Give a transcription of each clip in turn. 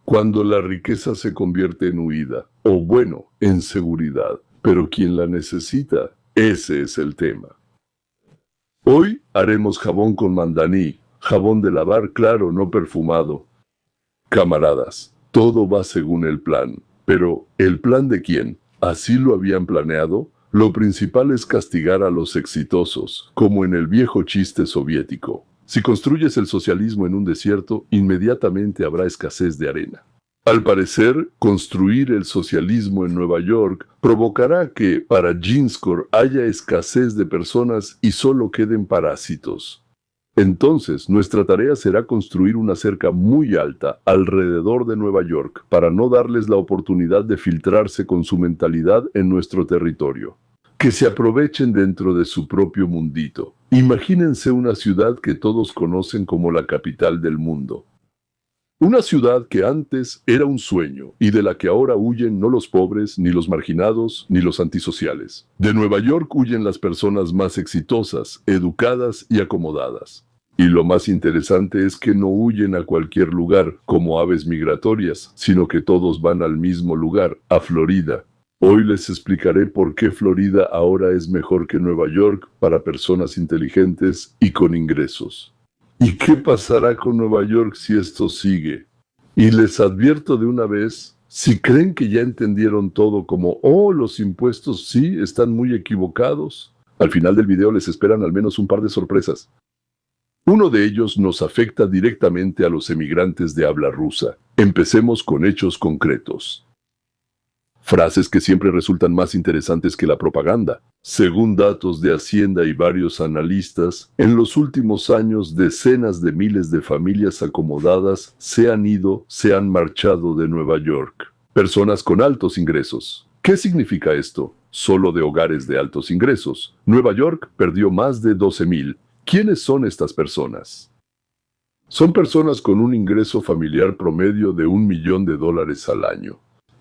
Cuando la riqueza se convierte en huida, o bueno, en seguridad, pero quien la necesita, ese es el tema. Hoy haremos jabón con mandaní, jabón de lavar claro, no perfumado. Camaradas, todo va según el plan, pero ¿el plan de quién? ¿Así lo habían planeado? Lo principal es castigar a los exitosos, como en el viejo chiste soviético. Si construyes el socialismo en un desierto, inmediatamente habrá escasez de arena. Al parecer, construir el socialismo en Nueva York provocará que para Ginzburg haya escasez de personas y solo queden parásitos. Entonces, nuestra tarea será construir una cerca muy alta alrededor de Nueva York para no darles la oportunidad de filtrarse con su mentalidad en nuestro territorio. Que se aprovechen dentro de su propio mundito. Imagínense una ciudad que todos conocen como la capital del mundo. Una ciudad que antes era un sueño y de la que ahora huyen no los pobres, ni los marginados, ni los antisociales. De Nueva York huyen las personas más exitosas, educadas y acomodadas. Y lo más interesante es que no huyen a cualquier lugar, como aves migratorias, sino que todos van al mismo lugar, a Florida. Hoy les explicaré por qué Florida ahora es mejor que Nueva York para personas inteligentes y con ingresos. ¿Y qué pasará con Nueva York si esto sigue? Y les advierto de una vez, si creen que ya entendieron todo como, oh, los impuestos sí, están muy equivocados, al final del video les esperan al menos un par de sorpresas. Uno de ellos nos afecta directamente a los emigrantes de habla rusa. Empecemos con hechos concretos. Frases que siempre resultan más interesantes que la propaganda. Según datos de Hacienda y varios analistas, en los últimos años decenas de miles de familias acomodadas se han marchado de Nueva York. Personas con altos ingresos. ¿Qué significa esto? Solo de hogares de altos ingresos. Nueva York perdió más de 12,000. ¿Quiénes son estas personas? Son personas con un ingreso familiar promedio de $1 millón al año.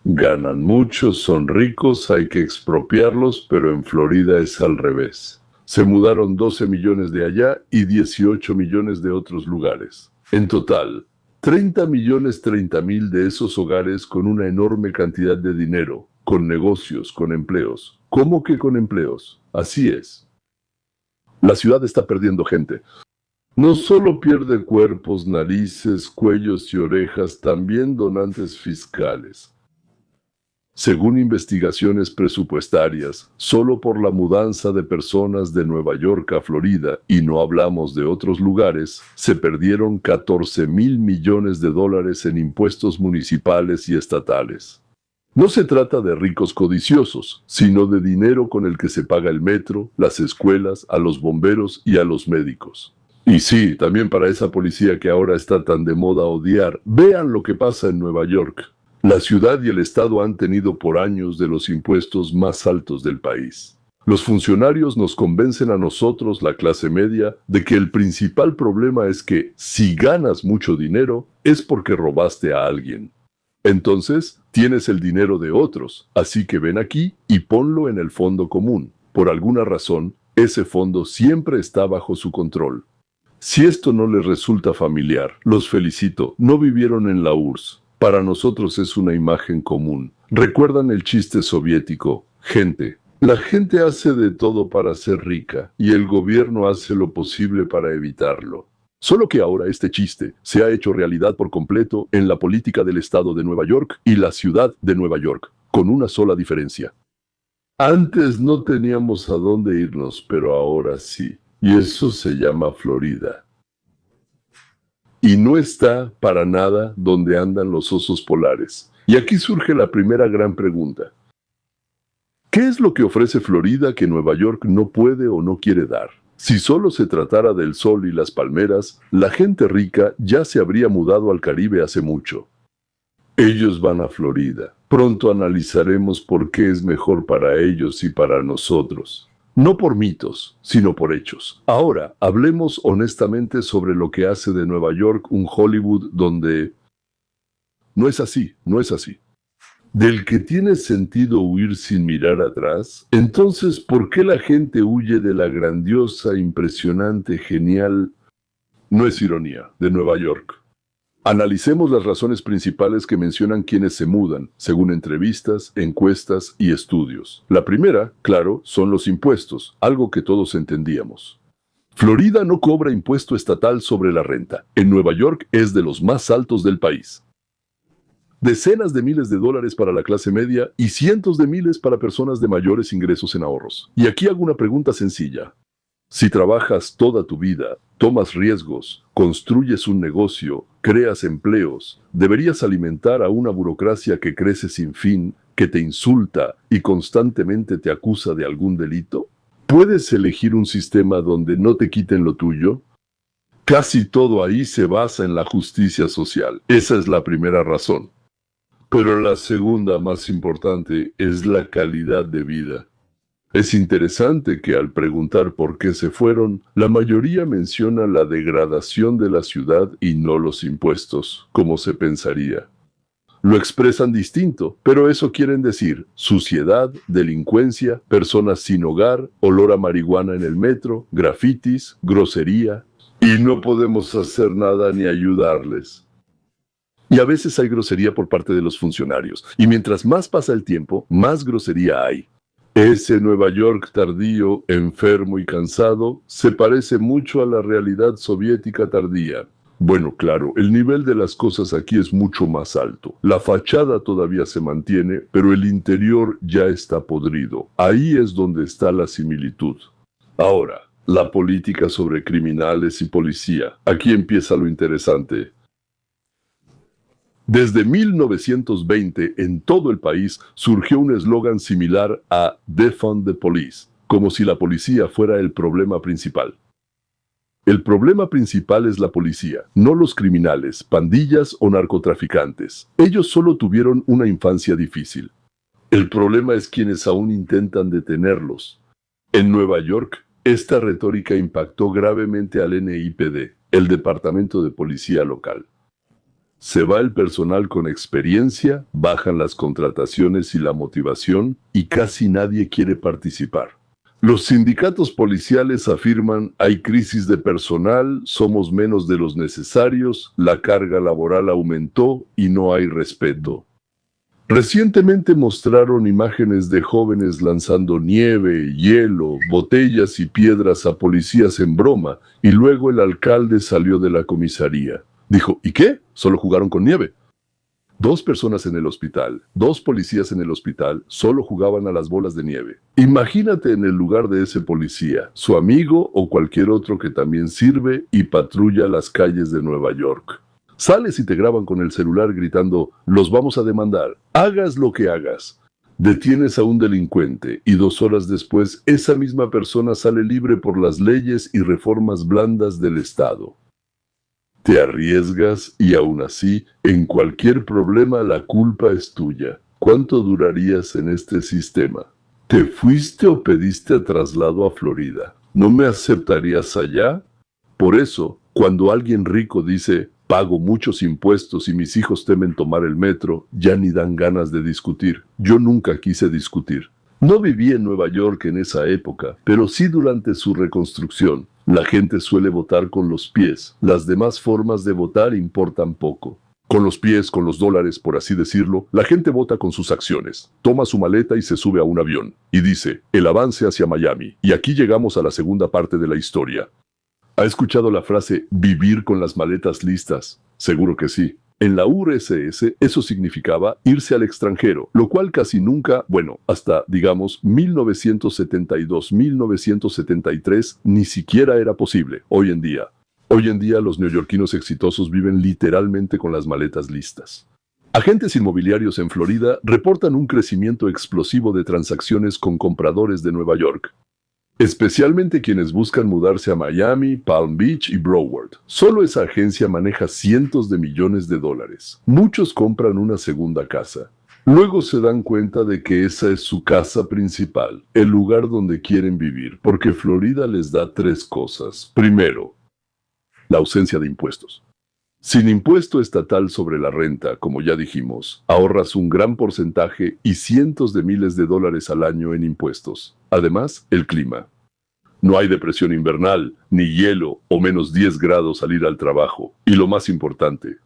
Ganan mucho, son ricos, hay que expropiarlos, pero en Florida es al revés. Se mudaron 12 millones de allá y 18 millones de otros lugares. En total, 30,000,000 de esos hogares con una enorme cantidad de dinero, con negocios, con empleos. ¿Cómo que con empleos? Así es. La ciudad está perdiendo gente. No solo pierde cuerpos, narices, cuellos y orejas, también donantes fiscales. Según investigaciones presupuestarias, solo por la mudanza de personas de Nueva York a Florida, y no hablamos de otros lugares, se perdieron $14,000 millones en impuestos municipales y estatales. No se trata de ricos codiciosos, sino de dinero con el que se paga el metro, las escuelas, a los bomberos y a los médicos. Y sí, también para esa policía que ahora está tan de moda odiar. Vean lo que pasa en Nueva York. La ciudad y el estado han tenido por años de los impuestos más altos del país. Los funcionarios nos convencen a nosotros, la clase media, de que el principal problema es que si ganas mucho dinero es porque robaste a alguien. Entonces, tienes el dinero de otros, así que ven aquí y ponlo en el fondo común. Por alguna razón, ese fondo siempre está bajo su control. Si esto no les resulta familiar, los felicito, no vivieron en la URSS. Para nosotros es una imagen común. ¿Recuerdan el chiste soviético? Gente. La gente hace de todo para ser rica, y el gobierno hace lo posible para evitarlo. Solo que ahora este chiste se ha hecho realidad por completo en la política del estado de Nueva York y la ciudad de Nueva York, con una sola diferencia. Antes no teníamos a dónde irnos, pero ahora sí. Y eso se llama Florida. Y no está para nada donde andan los osos polares. Y aquí surge la primera gran pregunta. ¿Qué es lo que ofrece Florida que Nueva York no puede o no quiere dar? Si solo se tratara del sol y las palmeras, la gente rica ya se habría mudado al Caribe hace mucho. Ellos van a Florida. Pronto analizaremos por qué es mejor para ellos y para nosotros. No por mitos, sino por hechos. Ahora, hablemos honestamente sobre lo que hace de Nueva York un Hollywood donde... No es así, no es así. Del que tiene sentido huir sin mirar atrás. Entonces, ¿por qué la gente huye de la grandiosa, impresionante, genial, no es ironía, de Nueva York? Analicemos las razones principales que mencionan quienes se mudan, según entrevistas, encuestas y estudios. La primera, claro, son los impuestos, algo que todos entendíamos. Florida no cobra impuesto estatal sobre la renta. En Nueva York es de los más altos del país. Decenas de miles de dólares para la clase media y cientos de miles para personas de mayores ingresos en ahorros. Y aquí hago una pregunta sencilla. Si trabajas toda tu vida, tomas riesgos, construyes un negocio, creas empleos, ¿deberías alimentar a una burocracia que crece sin fin, que te insulta y constantemente te acusa de algún delito? ¿Puedes elegir un sistema donde no te quiten lo tuyo? Casi todo ahí se basa en la justicia social. Esa es la primera razón. Pero la segunda, más importante, es la calidad de vida. Es interesante que al preguntar por qué se fueron, la mayoría menciona la degradación de la ciudad y no los impuestos, como se pensaría. Lo expresan distinto, pero eso quieren decir suciedad, delincuencia, personas sin hogar, olor a marihuana en el metro, grafitis, grosería. Y no podemos hacer nada ni ayudarles. Y a veces hay grosería por parte de los funcionarios, y mientras más pasa el tiempo, más grosería hay. Ese Nueva York tardío, enfermo y cansado, se parece mucho a la realidad soviética tardía. Bueno, claro, el nivel de las cosas aquí es mucho más alto. La fachada todavía se mantiene, pero el interior ya está podrido. Ahí es donde está la similitud. Ahora, la política sobre criminales y policía. Aquí empieza lo interesante. Desde 1920, en todo el país, surgió un eslogan similar a Defund the Police, como si la policía fuera el problema principal. El problema principal es la policía, no los criminales, pandillas o narcotraficantes. Ellos solo tuvieron una infancia difícil. El problema es quienes aún intentan detenerlos. En Nueva York, esta retórica impactó gravemente al NYPD, el Departamento de Policía local. Se va el personal con experiencia, bajan las contrataciones y la motivación, y casi nadie quiere participar. Los sindicatos policiales afirman: hay crisis de personal, somos menos de los necesarios, la carga laboral aumentó y no hay respeto. Recientemente mostraron imágenes de jóvenes lanzando nieve, hielo, botellas y piedras a policías en broma, y luego el alcalde salió de la comisaría. Dijo: ¿y qué? Solo jugaron con nieve. 2 personas en el hospital, 2 policías en el hospital, solo jugaban a las bolas de nieve. Imagínate en el lugar de ese policía, su amigo o cualquier otro que también sirve y patrulla las calles de Nueva York. Sales y te graban con el celular gritando: los vamos a demandar, hagas lo que hagas. Detienes a un delincuente y 2 horas después esa misma persona sale libre por las leyes y reformas blandas del Estado. Te arriesgas y aún así, en cualquier problema la culpa es tuya. ¿Cuánto durarías en este sistema? ¿Te fuiste o pediste traslado a Florida? ¿No me aceptarías allá? Por eso, cuando alguien rico dice: pago muchos impuestos y mis hijos temen tomar el metro, ya ni dan ganas de discutir. Yo nunca quise discutir. No viví en Nueva York en esa época, pero sí durante su reconstrucción. La gente suele votar con los pies. Las demás formas de votar importan poco. Con los pies, con los dólares, por así decirlo, la gente vota con sus acciones. Toma su maleta y se sube a un avión. Y dice: el avance hacia Miami. Y aquí llegamos a la segunda parte de la historia. ¿Ha escuchado la frase vivir con las maletas listas? Seguro que sí. En la URSS eso significaba irse al extranjero, lo cual casi nunca, bueno, hasta, digamos, 1972-1973 ni siquiera era posible. Hoy en día los neoyorquinos exitosos viven literalmente con las maletas listas. Agentes inmobiliarios en Florida reportan un crecimiento explosivo de transacciones con compradores de Nueva York, especialmente quienes buscan mudarse a Miami, Palm Beach y Broward. Solo esa agencia maneja cientos de millones de dólares. Muchos compran una segunda casa. Luego se dan cuenta de que esa es su casa principal, el lugar donde quieren vivir, porque Florida les da 3 cosas. Primero, la ausencia de impuestos. Sin impuesto estatal sobre la renta, como ya dijimos, ahorras un gran porcentaje y cientos de miles de dólares al año en impuestos. Además, el clima. No hay depresión invernal, ni hielo o -10 grados al ir al trabajo. Y lo más importante,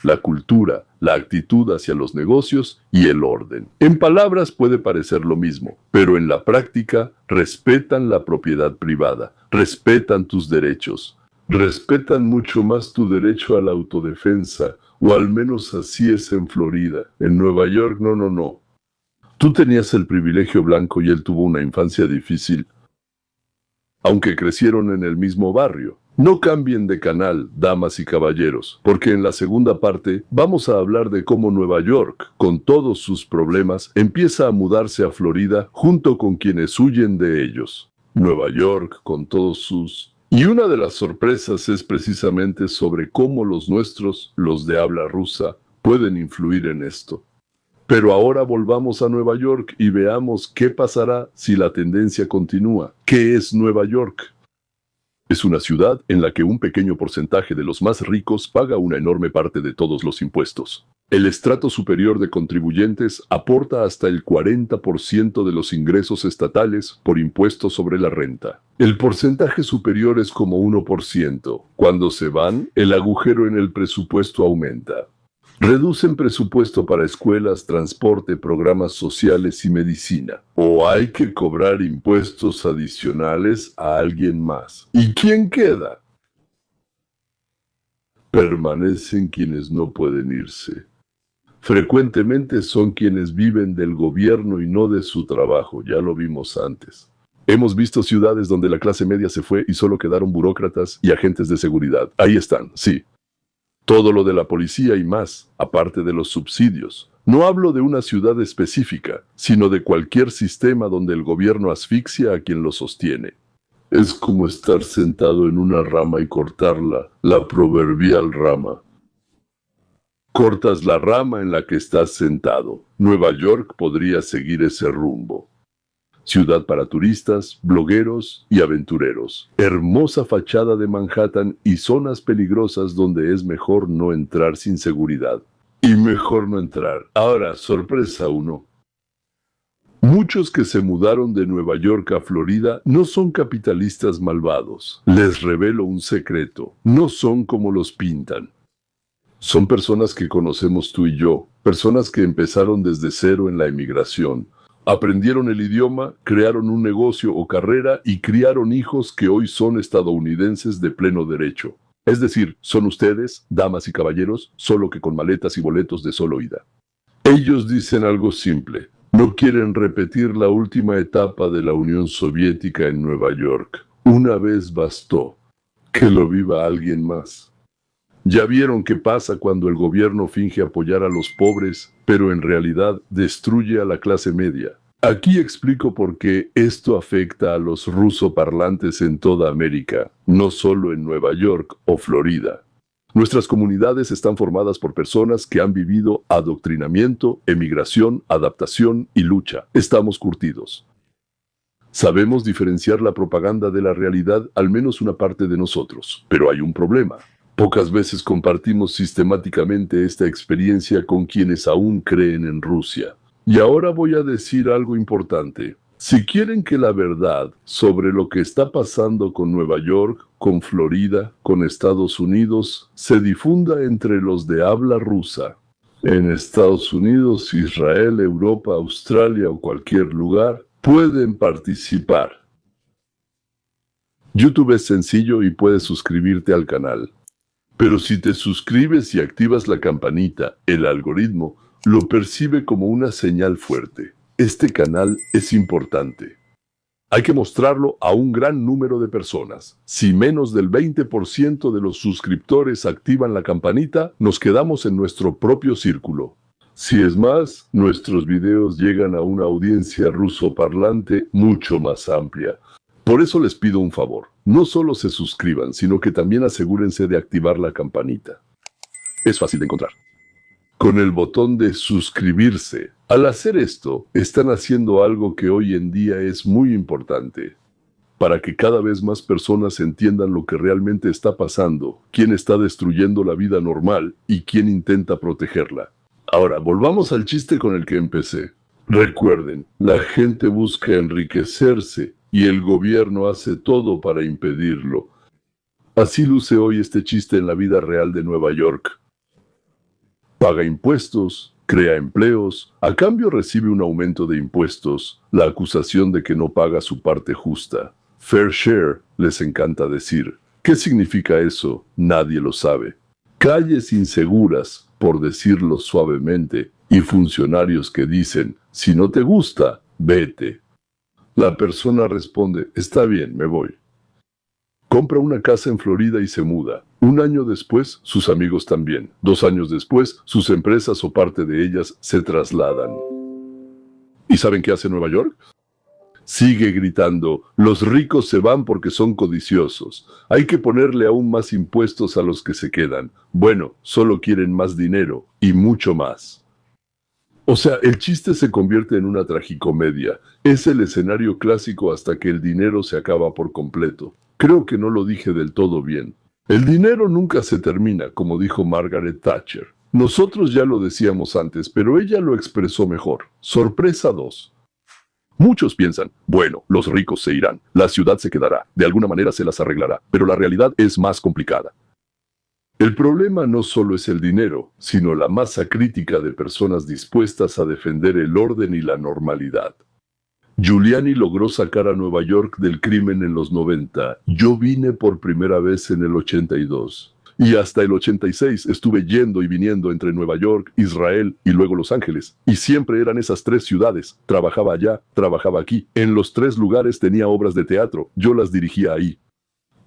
la cultura, la actitud hacia los negocios y el orden. En palabras puede parecer lo mismo, pero en la práctica respetan la propiedad privada, respetan tus derechos, respetan mucho más tu derecho a la autodefensa, o al menos así es en Florida. En Nueva York, no. Tú tenías el privilegio blanco y él tuvo una infancia difícil, aunque crecieron en el mismo barrio. No cambien de canal, damas y caballeros, porque en la segunda parte vamos a hablar de cómo Nueva York, con todos sus problemas, empieza a mudarse a Florida junto con quienes huyen de ellos. Nueva York, con todos sus... Y una de las sorpresas es precisamente sobre cómo los nuestros, los de habla rusa, pueden influir en esto. Pero ahora volvamos a Nueva York y veamos qué pasará si la tendencia continúa. ¿Qué es Nueva York? Es una ciudad en la que un pequeño porcentaje de los más ricos paga una enorme parte de todos los impuestos. El estrato superior de contribuyentes aporta hasta el 40% de los ingresos estatales por impuestos sobre la renta. El porcentaje superior es como 1%. Cuando se van, el agujero en el presupuesto aumenta. Reducen presupuesto para escuelas, transporte, programas sociales y medicina. O hay que cobrar impuestos adicionales a alguien más. ¿Y quién queda? Permanecen quienes no pueden irse. Frecuentemente son quienes viven del gobierno y no de su trabajo, ya lo vimos antes. Hemos visto ciudades donde la clase media se fue y solo quedaron burócratas y agentes de seguridad. Ahí están, sí. Todo lo de la policía y más, aparte de los subsidios. No hablo de una ciudad específica, sino de cualquier sistema donde el gobierno asfixia a quien lo sostiene. Es como estar sentado en una rama y cortarla, la proverbial rama. Cortas la rama en la que estás sentado. Nueva York podría seguir ese rumbo. Ciudad para turistas, blogueros y aventureros. Hermosa fachada de Manhattan y zonas peligrosas donde es mejor no entrar sin seguridad. Y mejor no entrar. Ahora, sorpresa 1. Muchos que se mudaron de Nueva York a Florida no son capitalistas malvados. Les revelo un secreto. No son como los pintan. Son personas que conocemos tú y yo. Personas que empezaron desde cero en la emigración. Aprendieron el idioma, crearon un negocio o carrera y criaron hijos que hoy son estadounidenses de pleno derecho. Es decir, son ustedes, damas y caballeros, solo que con maletas y boletos de solo ida. Ellos dicen algo simple. No quieren repetir la última etapa de la Unión Soviética en Nueva York. Una vez bastó. Que lo viva alguien más. Ya vieron qué pasa cuando el gobierno finge apoyar a los pobres, pero en realidad destruye a la clase media. Aquí explico por qué esto afecta a los rusoparlantes en toda América, no solo en Nueva York o Florida. Nuestras comunidades están formadas por personas que han vivido adoctrinamiento, emigración, adaptación y lucha. Estamos curtidos. Sabemos diferenciar la propaganda de la realidad, al menos una parte de nosotros, pero hay un problema. Pocas veces compartimos sistemáticamente esta experiencia con quienes aún creen en Rusia. Y ahora voy a decir algo importante. Si quieren que la verdad sobre lo que está pasando con Nueva York, con Florida, con Estados Unidos, se difunda entre los de habla rusa, en Estados Unidos, Israel, Europa, Australia o cualquier lugar, pueden participar. YouTube es sencillo y puedes suscribirte al canal. Pero si te suscribes y activas la campanita, el algoritmo lo percibe como una señal fuerte. Este canal es importante. Hay que mostrarlo a un gran número de personas. Si menos del 20% de los suscriptores activan la campanita, nos quedamos en nuestro propio círculo. Si es más, nuestros videos llegan a una audiencia rusoparlante mucho más amplia. Por eso les pido un favor. No solo se suscriban, sino que también asegúrense de activar la campanita. Es fácil de encontrar. Con el botón de suscribirse. Al hacer esto, están haciendo algo que hoy en día es muy importante. Para que cada vez más personas entiendan lo que realmente está pasando, quién está destruyendo la vida normal y quién intenta protegerla. Ahora, volvamos al chiste con el que empecé. Recuerden, la gente busca enriquecerse y el gobierno hace todo para impedirlo. Así luce hoy este chiste en la vida real de Nueva York. Paga impuestos, crea empleos, a cambio recibe un aumento de impuestos, la acusación de que no paga su parte justa. Fair share, les encanta decir. ¿Qué significa eso? Nadie lo sabe. Calles inseguras, por decirlo suavemente, y funcionarios que dicen, si no te gusta, vete. La persona responde, está bien, me voy. Compra una casa en Florida y se muda. Un año después, sus amigos también. 2 años después, sus empresas o parte de ellas se trasladan. ¿Y saben qué hace Nueva York? Sigue gritando, los ricos se van porque son codiciosos. Hay que ponerle aún más impuestos a los que se quedan. Bueno, solo quieren más dinero, y mucho más. O sea, el chiste se convierte en una tragicomedia. Es el escenario clásico hasta que el dinero se acaba por completo. Creo que no lo dije del todo bien. El dinero nunca se termina, como dijo Margaret Thatcher. Nosotros ya lo decíamos antes, pero ella lo expresó mejor. Sorpresa 2. Muchos piensan, bueno, los ricos se irán, la ciudad se quedará, de alguna manera se las arreglará, pero la realidad es más complicada. El problema no solo es el dinero, sino la masa crítica de personas dispuestas a defender el orden y la normalidad. Giuliani logró sacar a Nueva York del crimen en los 90. Yo vine por primera vez en el 82. Y hasta el 86 estuve yendo y viniendo entre Nueva York, Israel y luego Los Ángeles. Y siempre eran esas 3 ciudades. Trabajaba allá, trabajaba aquí. En los 3 lugares tenía obras de teatro. Yo las dirigía ahí.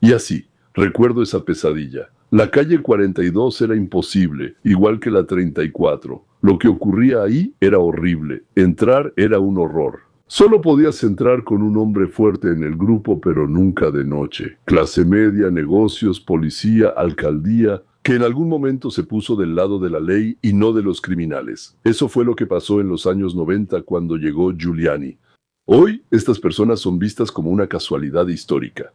Y así, recuerdo esa pesadilla. La calle 42 era imposible, igual que la 34. Lo que ocurría ahí era horrible. Entrar era un horror. Solo podías entrar con un hombre fuerte en el grupo, pero nunca de noche. Clase media, negocios, policía, alcaldía, que en algún momento se puso del lado de la ley y no de los criminales. Eso fue lo que pasó en los años 90 cuando llegó Giuliani. Hoy, estas personas son vistas como una casualidad histórica.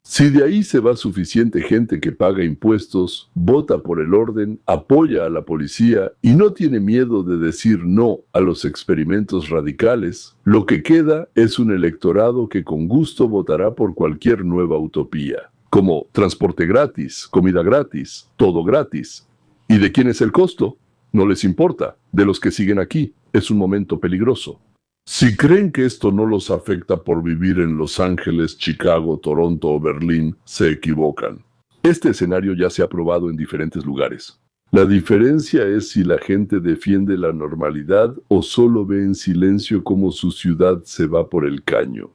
Si de ahí se va suficiente gente que paga impuestos, vota por el orden, apoya a la policía y no tiene miedo de decir no a los experimentos radicales, lo que queda es un electorado que con gusto votará por cualquier nueva utopía, como transporte gratis, comida gratis, todo gratis. ¿Y de quién es el costo? No les importa, de los que siguen aquí. Es un momento peligroso. Si creen que esto no los afecta por vivir en Los Ángeles, Chicago, Toronto o Berlín, se equivocan. Este escenario ya se ha probado en diferentes lugares. La diferencia es si la gente defiende la normalidad o solo ve en silencio cómo su ciudad se va por el caño.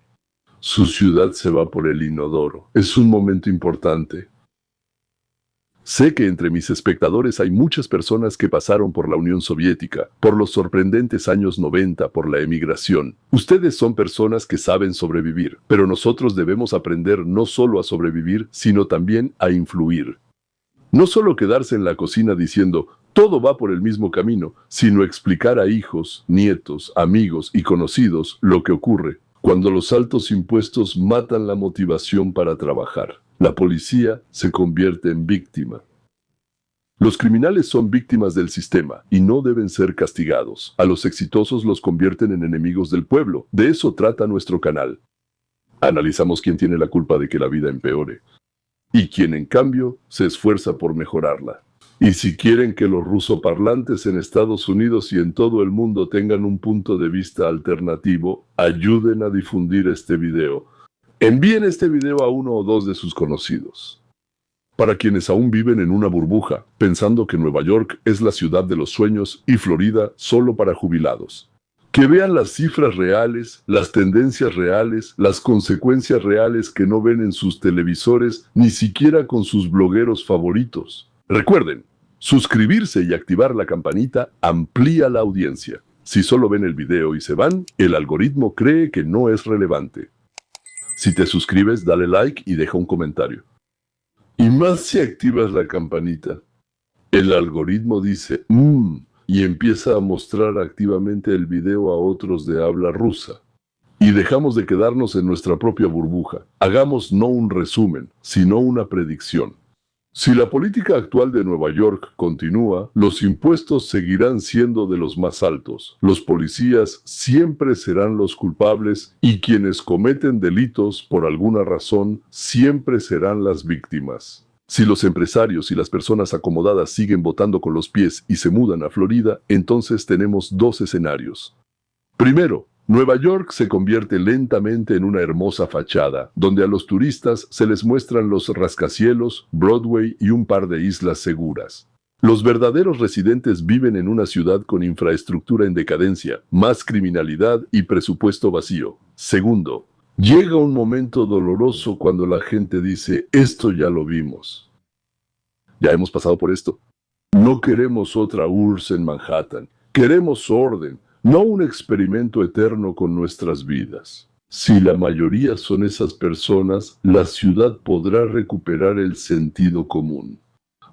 Su ciudad se va por el inodoro. Es un momento importante. Sé que entre mis espectadores hay muchas personas que pasaron por la Unión Soviética, por los sorprendentes años 90, por la emigración. Ustedes son personas que saben sobrevivir, pero nosotros debemos aprender no solo a sobrevivir, sino también a influir. No solo quedarse en la cocina diciendo, todo va por el mismo camino, sino explicar a hijos, nietos, amigos y conocidos lo que ocurre cuando los altos impuestos matan la motivación para trabajar. La policía se convierte en víctima. Los criminales son víctimas del sistema y no deben ser castigados. A los exitosos los convierten en enemigos del pueblo. De eso trata nuestro canal. Analizamos quién tiene la culpa de que la vida empeore y quién en cambio se esfuerza por mejorarla. Y si quieren que los rusoparlantes en Estados Unidos y en todo el mundo tengan un punto de vista alternativo, ayuden a difundir este video. Envíen este video a 1 o 2 de sus conocidos. Para quienes aún viven en una burbuja, pensando que Nueva York es la ciudad de los sueños y Florida solo para jubilados. Que vean las cifras reales, las tendencias reales, las consecuencias reales que no ven en sus televisores, ni siquiera con sus blogueros favoritos. Recuerden, suscribirse y activar la campanita amplía la audiencia. Si solo ven el video y se van, el algoritmo cree que no es relevante. Si te suscribes, dale like y deja un comentario. Y más si activas la campanita. El algoritmo dice, y empieza a mostrar activamente el video a otros de habla rusa. Y dejamos de quedarnos en nuestra propia burbuja. Hagamos no un resumen, sino una predicción. Si la política actual de Nueva York continúa, los impuestos seguirán siendo de los más altos, los policías siempre serán los culpables y quienes cometen delitos por alguna razón siempre serán las víctimas. Si los empresarios y las personas acomodadas siguen votando con los pies y se mudan a Florida, entonces tenemos dos escenarios. Primero, Nueva York se convierte lentamente en una hermosa fachada, donde a los turistas se les muestran los rascacielos, Broadway y un par de islas seguras. Los verdaderos residentes viven en una ciudad con infraestructura en decadencia, más criminalidad y presupuesto vacío. Segundo, llega un momento doloroso cuando la gente dice, esto ya lo vimos. Ya hemos pasado por esto. No queremos otra URSS en Manhattan. Queremos orden, no un experimento eterno con nuestras vidas. Si la mayoría son esas personas, la ciudad podrá recuperar el sentido común.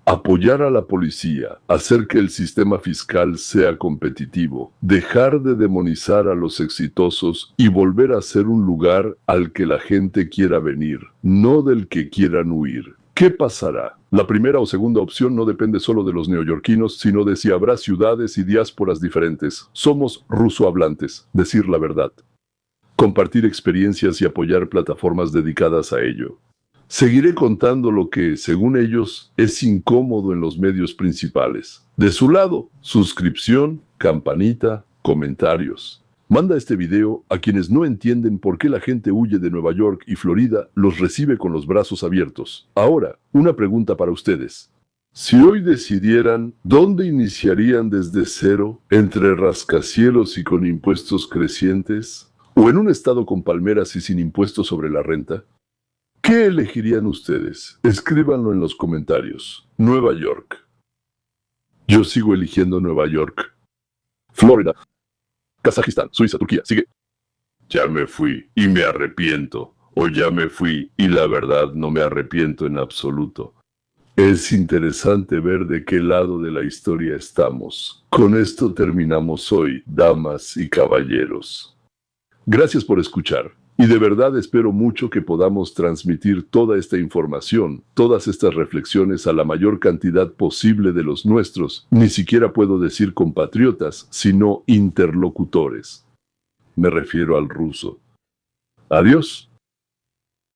Apoyar a la policía, hacer que el sistema fiscal sea competitivo, dejar de demonizar a los exitosos y volver a ser un lugar al que la gente quiera venir, no del que quieran huir. ¿Qué pasará? La primera o segunda opción no depende solo de los neoyorquinos, sino de si habrá ciudades y diásporas diferentes. Somos rusohablantes, decir la verdad. Compartir experiencias y apoyar plataformas dedicadas a ello. Seguiré contando lo que, según ellos, es incómodo en los medios principales. De su lado, suscripción, campanita, comentarios. Manda este video a quienes no entienden por qué la gente huye de Nueva York y Florida los recibe con los brazos abiertos. Ahora, una pregunta para ustedes. Si hoy decidieran, ¿dónde iniciarían desde cero? ¿Entre rascacielos y con impuestos crecientes? ¿O en un estado con palmeras y sin impuestos sobre la renta? ¿Qué elegirían ustedes? Escríbanlo en los comentarios. Nueva York. Yo sigo eligiendo Nueva York. Florida. Kazajistán, Suiza, Turquía. Sigue. Ya me fui y me arrepiento. O ya me fui y la verdad no me arrepiento en absoluto. Es interesante ver de qué lado de la historia estamos. Con esto terminamos hoy, damas y caballeros. Gracias por escuchar. Y de verdad espero mucho que podamos transmitir toda esta información, todas estas reflexiones a la mayor cantidad posible de los nuestros, ni siquiera puedo decir compatriotas, sino interlocutores. Me refiero al ruso. Adiós.